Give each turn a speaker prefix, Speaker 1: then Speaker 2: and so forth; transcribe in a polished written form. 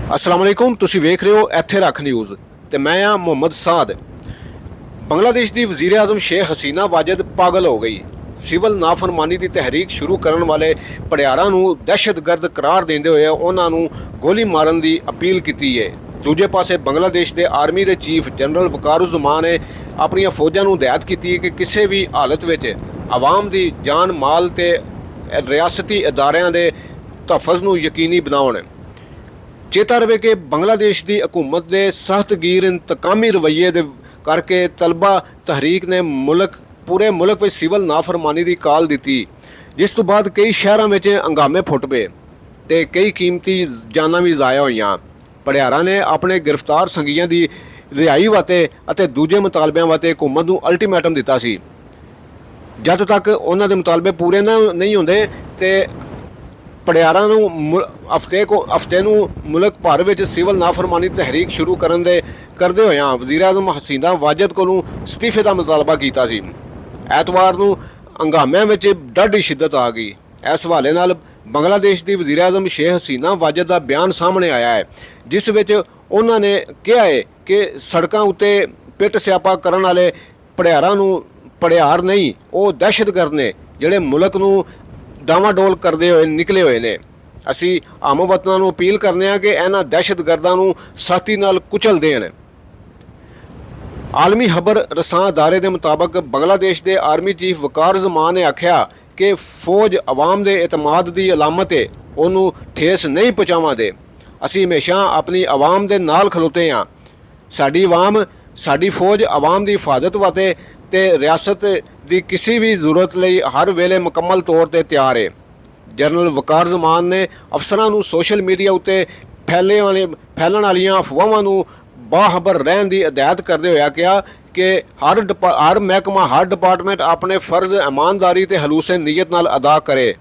Speaker 1: अस्सलाम वालेकुम, तुसी वेख रहे हो ਇੱਥੇ ਰੱਖ ਨਿਊਜ਼ ਤੇ ਮੈਂ ਆ ਮੁਹੰਮਦ ਸਾਦ। ਬੰਗਲਾਦੇਸ਼ ਦੀ ਵਜ਼ੀਰ ਆਜ਼ਮ ਸ਼ੇਖ ਹਸੀਨਾ ਵਾਜਦ ਪਾਗਲ ਹੋ ਗਈ। ਸਿਵਲ ਨਾਫਰਮਾਨੀ ਦੀ ਤਹਿਰੀਕ ਸ਼ੁਰੂ ਕਰਨ ਵਾਲੇ ਭੜਿਆਰਾਂ ਨੂੰ ਦਹਿਸ਼ਤਗਰਦ ਕਰਾਰ ਦਿੰਦੇ ਹੋਏ ਉਹਨਾਂ ਨੂੰ ਗੋਲੀ ਮਾਰਨ ਦੀ ਅਪੀਲ ਕੀਤੀ ਹੈ। ਦੂਜੇ ਪਾਸੇ ਬੰਗਲਾਦੇਸ਼ ਦੇ ਆਰਮੀ ਦੇ ਚੀਫ ਜਨਰਲ ਵਕਾਰੁਜ਼ਮਾਨ ਨੇ ਆਪਣੀਆਂ ਫੌਜਾਂ ਨੂੰ ਹਦਾਇਤ ਕੀਤੀ ਹੈ ਕਿ ਕਿਸੇ ਵੀ ਹਾਲਤ ਵਿੱਚ ਆਵਾਮ ਦੀ ਜਾਨ ਮਾਲ ਤੇ ਰਿਆਸਤੀ ਅਦਾਰਿਆਂ ਦੇ ਤਹਫ਼ੁਜ਼ ਨੂੰ ਯਕੀਨੀ ਬਣਾਉਣ। ਚੇਤਾ ਰਵੇ ਕਿ ਬੰਗਲਾਦੇਸ਼ ਦੀ ਹਕੂਮਤ ਦੇ ਸਖਤਗੀਰ ਇੰਤਕਾਮੀ ਰਵੱਈਏ ਦੇ ਕਰਕੇ ਤਲਬਾ ਤਹਿਰੀਕ ਨੇ ਪੂਰੇ ਮੁਲਕ ਵਿੱਚ ਸਿਵਲ ਨਾਫਰਮਾਨੀ ਦੀ ਕਾਲ ਦਿੱਤੀ, ਜਿਸ ਤੋਂ ਬਾਅਦ ਕਈ ਸ਼ਹਿਰਾਂ ਵਿੱਚ ਹੰਗਾਮੇ ਫੁੱਟ ਪਏ ਤੇ ਕਈ ਕੀਮਤੀ ਜਾਨਾਂ ਵੀ ਜ਼ਾਇਆ ਹੋਈਆਂ। ਭੜਿਆਰਾਂ ਨੇ ਆਪਣੇ ਗ੍ਰਿਫਤਾਰ ਸੰਗੀਆਂ ਦੀ ਰਿਹਾਈ ਵਾਸਤੇ ਅਤੇ ਦੂਜੇ ਮੁਤਾਲਬਿਆਂ ਵਾਸਤੇ ਹਕੂਮਤ ਨੂੰ ਅਲਟੀਮੇਟਮ ਦਿੱਤਾ ਸੀ। ਜਦ ਤੱਕ ਉਹਨਾਂ ਦੇ ਮੁਤਾਲਬੇ ਪੂਰੇ ਨਹੀਂ ਹੁੰਦੇ ਤੇ ਭੜਿਆਰਾਂ ਨੂੰ ਹਫ਼ਤੇ ਨੂੰ ਮੁਲਕ ਭਰ ਵਿੱਚ ਸਿਵਲ ਨਾਫਰਮਾਨੀ ਤਹਿਰੀਕ ਸ਼ੁਰੂ ਕਰਦੇ ਹੋਇਆਂ ਵਜ਼ੀਰ ਆਜ਼ਮ ਹਸੀਨਾ ਵਾਜਦ ਕੋਲੋਂ ਅਸਤੀਫੇ ਦਾ ਮੁਤਾਲਬਾ ਕੀਤਾ ਸੀ। ਐਤਵਾਰ ਨੂੰ ਹੰਗਾਮਿਆਂ ਵਿੱਚ ਡਾਢੀ ਸ਼ਿੱਦਤ ਆ ਗਈ। ਇਸ ਹਵਾਲੇ ਨਾਲ ਬੰਗਲਾਦੇਸ਼ ਦੀ ਵਜ਼ੀਰ ਆਜ਼ਮ ਸ਼ੇਖ ਹਸੀਨਾ ਵਾਜਦ ਦਾ ਬਿਆਨ ਸਾਹਮਣੇ ਆਇਆ ਹੈ, ਜਿਸ ਵਿੱਚ ਉਹਨਾਂ ਨੇ ਕਿਹਾ ਹੈ ਕਿ ਸੜਕਾਂ ਉੱਤੇ ਪਿੱਟ ਸਿਆਪਾ ਕਰਨ ਵਾਲੇ ਭੜਿਆਰਾਂ ਨੂੰ ਭੜਿਆਰ ਨਹੀਂ, ਉਹ ਦਹਿਸ਼ਤਗਰਦ ਨੇ ਜਿਹੜੇ ਮੁਲਕ ਨੂੰ ਡਾਵਾਡੋਲ ਕਰਦੇ ਹੋਏ ਨਿਕਲੇ ਹੋਏ ਨੇ। ਅਸੀਂ ਆਮ ਵਤਨਾਂ ਨੂੰ ਅਪੀਲ ਕਰਨੇ ਆ ਕਿ ਇਹਨਾਂ ਦਹਿਸ਼ਤਗਰਦਾਂ ਨੂੰ ਸਖਤੀ ਨਾਲ ਕੁਚਲ ਦੇਣ। ਆਲਮੀ ਖਬਰ ਰਸਾਂ ਅਦਾਰੇ ਦੇ ਮੁਤਾਬਕ ਬੰਗਲਾਦੇਸ਼ ਦੇ ਆਰਮੀ ਚੀਫ ਵਕਾਰੁਜ਼ਮਾਨ ਨੇ ਆਖਿਆ ਕਿ ਫੌਜ ਆਵਾਮ ਦੇ ਇਤਮਾਦ ਦੀ ਅਲਾਮਤ ਹੈ, ਉਹਨੂੰ ਠੇਸ ਨਹੀਂ ਪਹੁੰਚਾਵਾਂਦੇ। ਅਸੀਂ ਹਮੇਸ਼ਾ ਆਪਣੀ ਆਵਾਮ ਦੇ ਨਾਲ ਖਲੋਤੇ ਹਾਂ। ਸਾਡੀ ਆਵਾਮ, ਸਾਡੀ ਫੌਜ ਆਵਾਮ ਦੀ ਹਿਫਾਜ਼ਤ ਵਾਸਤੇ ਤੇ ਰਿਆਸਤ ਦੀ ਕਿਸੇ ਵੀ ਜ਼ਰੂਰਤ ਲਈ ਹਰ ਵੇਲੇ ਮੁਕੰਮਲ ਤੌਰ ਤੇ ਤਿਆਰ ਹੈ। ਜਨਰਲ ਵਕਾਰੁਜ਼ਮਾਨ ਨੇ ਅਫਸਰਾਂ ਨੂੰ ਸੋਸ਼ਲ ਮੀਡੀਆ ਉੱਤੇ ਫੈਲਣ ਵਾਲੀਆਂ ਅਫਵਾਹਾਂ ਨੂੰ ਬਾਖਬਰ ਰਹਿਣ ਦੀ ਹਦਾਇਤ ਕਰਦੇ ਹੋਇਆ ਕਿਹਾ ਕਿ ਹਰ ਮਹਿਕਮਾ, ਹਰ ਡਿਪਾਰਟਮੈਂਟ ਆਪਣੇ ਫਰਜ਼ ਇਮਾਨਦਾਰੀ ਤੇ ਹਲੂਸ ਨੀਅਤ ਨਾਲ ਅਦਾ ਕਰੇ।